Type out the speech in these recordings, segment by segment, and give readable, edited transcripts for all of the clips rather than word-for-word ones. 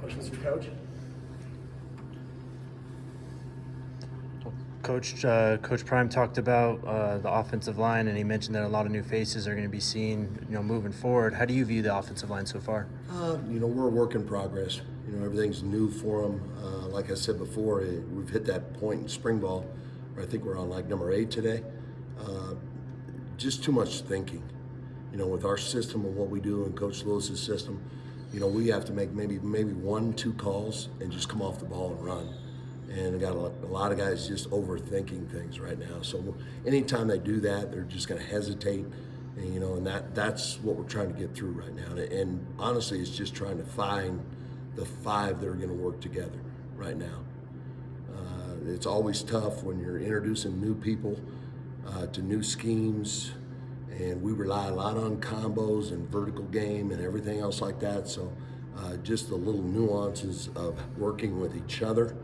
Questions for Coach? Coach Prime talked about the offensive line, and he mentioned that a lot of new faces are going to be seen, moving forward. How do you view the offensive line so far? We're a work in progress. Everything's new for them. Like I said before, we've hit that point in spring ball where I think we're on like number 8 today. Just too much thinking. With our system and what we do in Coach Lewis's system, we have to make maybe 1-2 calls and just come off the ball and run. And I got a lot of guys just overthinking things right now. So anytime they do that, they're just going to hesitate. And that's what we're trying to get through right now. And honestly, it's just trying to find the 5 that are going to work together right now. It's always tough when you're introducing new people to new schemes, and we rely a lot on combos and vertical game and everything else like that. So just the little nuances of working with each other,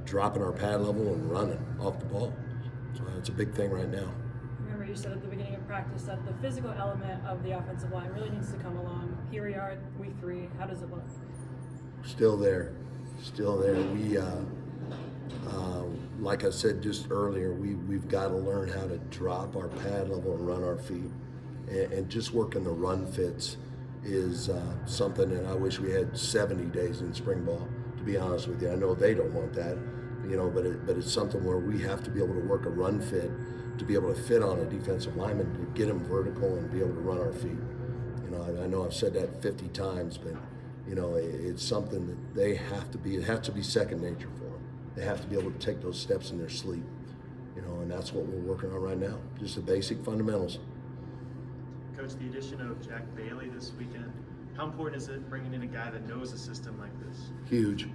dropping our pad level and running off the ball. So that's a big thing right now. Remember, you said at the beginning of practice that the physical element of the offensive line really needs to come along. Here we are, week 3. How does it look? Still there. We, like I said just earlier, we've got to learn how to drop our pad level and run our feet. And just working the run fits is something that I wish we had 70 days in spring ball, to be honest with you. I know they don't want that, but it's something where we have to be able to work a run fit to be able to fit on a defensive lineman, to get him vertical and be able to run our feet. I know I've said that 50 times, but it's something that they have to be. It has to be second nature for them. They have to be able to take those steps in their sleep, and that's what we're working on right now. Just the basic fundamentals. Coach, the addition of Jack Bailey this weekend, how important is it bringing in a guy that knows a system like this? Huge.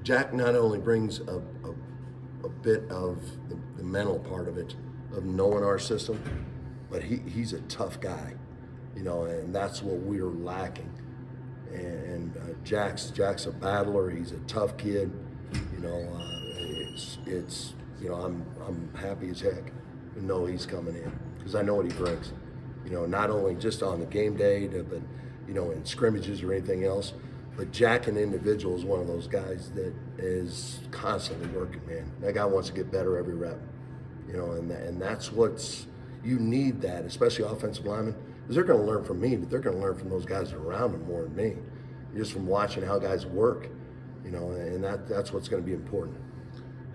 Jack not only brings a bit of the mental part of it, of knowing our system, but he's a tough guy, and that's what we're lacking. And Jack's a battler. He's a tough kid. I'm happy as heck to know he's coming in, because I know what he brings. Not only just on the game day, but in scrimmages or anything else. But Jack, an individual, is one of those guys that is constantly working, man. That guy wants to get better every rep. And that's you need that, especially offensive linemen, because they're going to learn from me, but they're going to learn from those guys around them more than me, just from watching how guys work, and that's what's going to be important.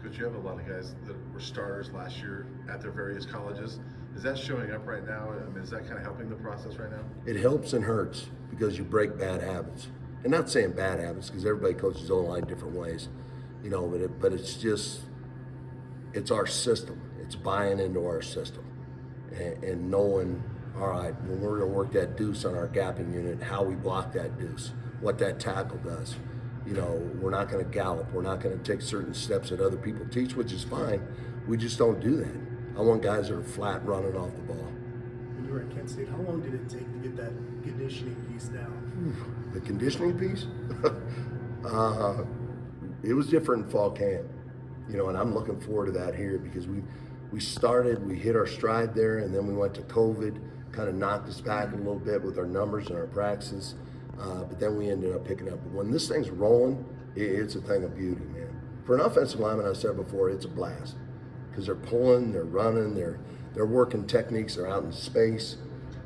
Because you have a lot of guys that were starters last year at their various colleges. Is that showing up right now? Is that kind of helping the process right now? It helps and hurts, because you break bad habits. And not saying bad habits, because everybody coaches O-line different ways, but it's our system. It's buying into our system and knowing, all right, when we're going to work that deuce on our gapping unit, how we block that deuce, what that tackle does. We're not going to gallop. We're not going to take certain steps that other people teach, which is fine. We just don't do that. I want guys that are flat running off the ball. When you were at Kent State, how long did it take to get that conditioning piece down? The conditioning piece? It was different in fall camp, and I'm looking forward to that here, because we hit our stride there, and then we went to COVID, kind of knocked us back a little bit with our numbers and our practices, but then we ended up picking up. But when this thing's rolling, it's a thing of beauty, man. For an offensive lineman, I said before, it's a blast, because they're pulling, they're running, they're working techniques, they're out in space.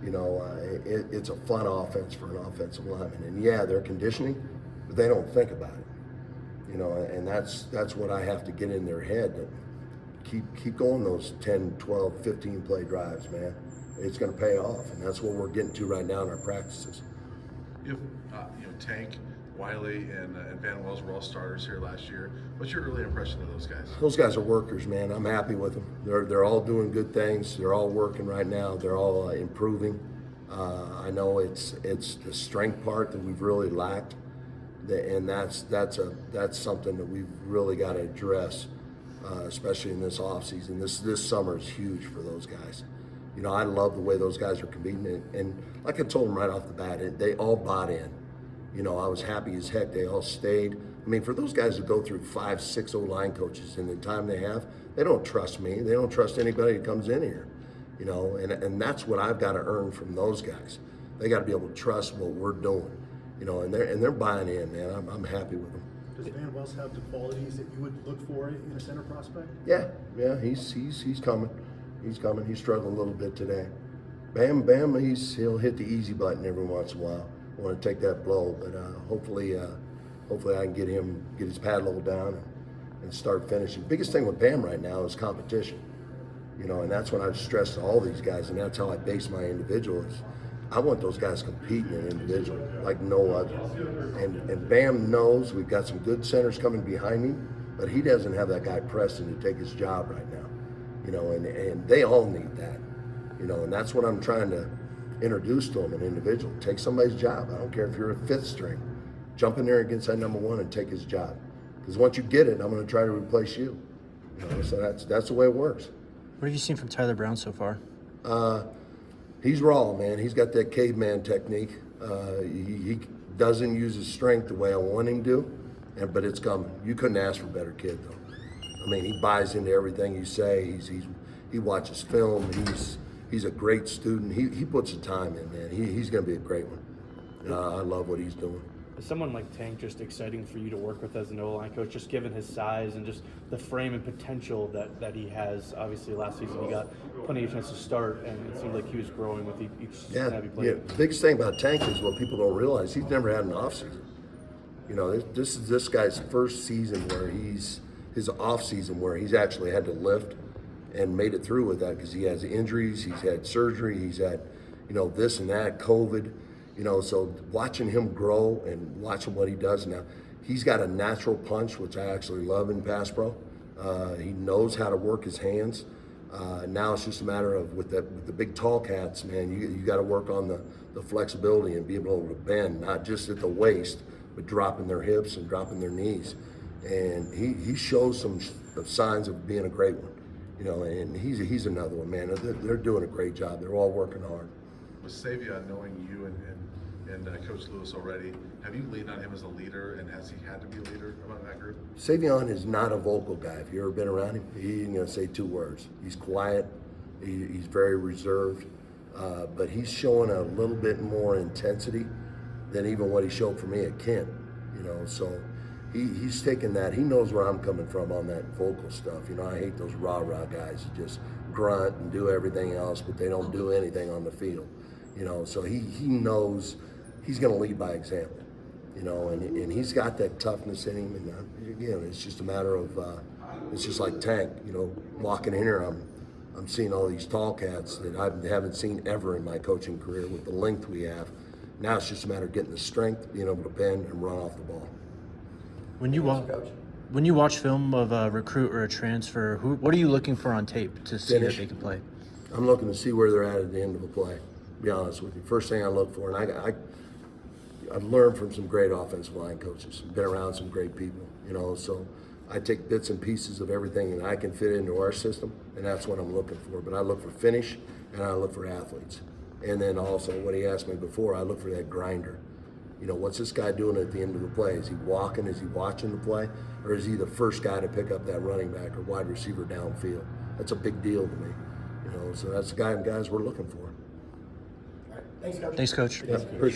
It's a fun offense for an offensive lineman. And yeah, they're conditioning, but they don't think about it. And that's what I have to get in their head, that keep going those 10, 12, 15 play drives, man. It's going to pay off, and that's what we're getting to right now in our practices. You have, Tank, Wiley, and Van Wells were all starters here last year. What's your early impression of those guys? Those guys are workers, man. I'm happy with them. They're all doing good things. They're all working right now. They're all improving. I know it's the strength part that we've really lacked, and that's something that we've really got to address, especially in this offseason. This summer is huge for those guys. I love the way those guys are competing, and like I told them right off the bat, they all bought in. I was happy as heck. They all stayed. I mean, for those guys to go through 5, 6 O-line coaches in the time they have, they don't trust me. They don't trust anybody that comes in here. And that's what I've got to earn from those guys. They got to be able to trust what we're doing. you know, and they're buying in, man. I'm happy with them. Does Van Wells have the qualities that you would look for in a center prospect? Yeah, he's coming. He's coming. He's struggling a little bit today. Bam, he'll hit the easy button every once in a while. I want to take that blow, but hopefully I can get his pad level down and start finishing. Biggest thing with Bam right now is competition, you know, and that's what I've stressed to all these guys, and that's how I base my individual is. I want those guys competing in individual like no other. And Bam knows we've got some good centers coming behind him, but he doesn't have that guy Preston to take his job right now, you know, and they all need that, you know, and that's what I'm trying to introduce to them, an individual. Take somebody's job. I don't care if you're a fifth string. Jump in there against that number one and take his job. Because once you get it, I'm going to try to replace you. You know, so that's the way it works. What have you seen from Tyler Brown so far? He's raw, man. He's got that caveman technique. He doesn't use his strength the way I want him to, but it's coming. You couldn't ask for a better kid, though. I mean, he buys into everything you say. He watches film. He's a great student. He puts the time in, man. He's going to be a great one. I love what he's doing. Is someone like Tank just exciting for you to work with as an O-line coach, just given his size and just the frame and potential that he has? Obviously, last season he got plenty of chance to start, and it seemed like he was growing with each snap he played. The biggest thing about Tank is what people don't realize, he's never had an off season. You know, this is this guy's first season where his off season where he's actually had to lift and made it through with that because he has injuries, he's had surgery, he's had, you know, this and that, COVID. You know, so watching him grow and watching what he does now, he's got a natural punch, which I actually love in pass pro. He knows how to work his hands. Now it's just a matter of with the big tall cats, man. You got to work on the flexibility and be able to bend, not just at the waist, but dropping their hips and dropping their knees. And he shows some signs of being a great one. You know, and he's another one, man. They're doing a great job. They're all working hard. With Savion knowing you and Coach Lewis already, have you leaned on him as a leader, and has he had to be a leader among that group? Savion is not a vocal guy. If you've ever been around him, he ain't gonna say two words. He's quiet. He's very reserved, but he's showing a little bit more intensity than even what he showed for me at Kent. You know, so he's taking that. He knows where I'm coming from on that vocal stuff. You know, I hate those rah-rah guys who just grunt and do everything else, but they don't do anything on the field. You know, so he knows he's going to lead by example. You know, and he's got that toughness in him. And again, it's just a matter of it's just like Tank. You know, walking in here, I'm seeing all these tall cats that I haven't seen ever in my coaching career with the length we have. Now it's just a matter of getting the strength, being able to bend and run off the ball. When you watch film of a recruit or a transfer, what are you looking for on tape to see that they can play? I'm looking to see where they're at the end of a play, to be honest with you. First thing I look for, and I've learned from some great offensive line coaches, been around some great people, you know, so I take bits and pieces of everything that I can fit into our system, and that's what I'm looking for. But I look for finish, and I look for athletes. And then also, what he asked me before, I look for that grinder. You know, what's this guy doing at the end of the play? Is he walking? Is he watching the play? Or is he the first guy to pick up that running back or wide receiver downfield? That's a big deal to me. You know, so that's the guys we're looking for. All right. Thanks, Coach. Thanks, Coach. Yeah, appreciate it.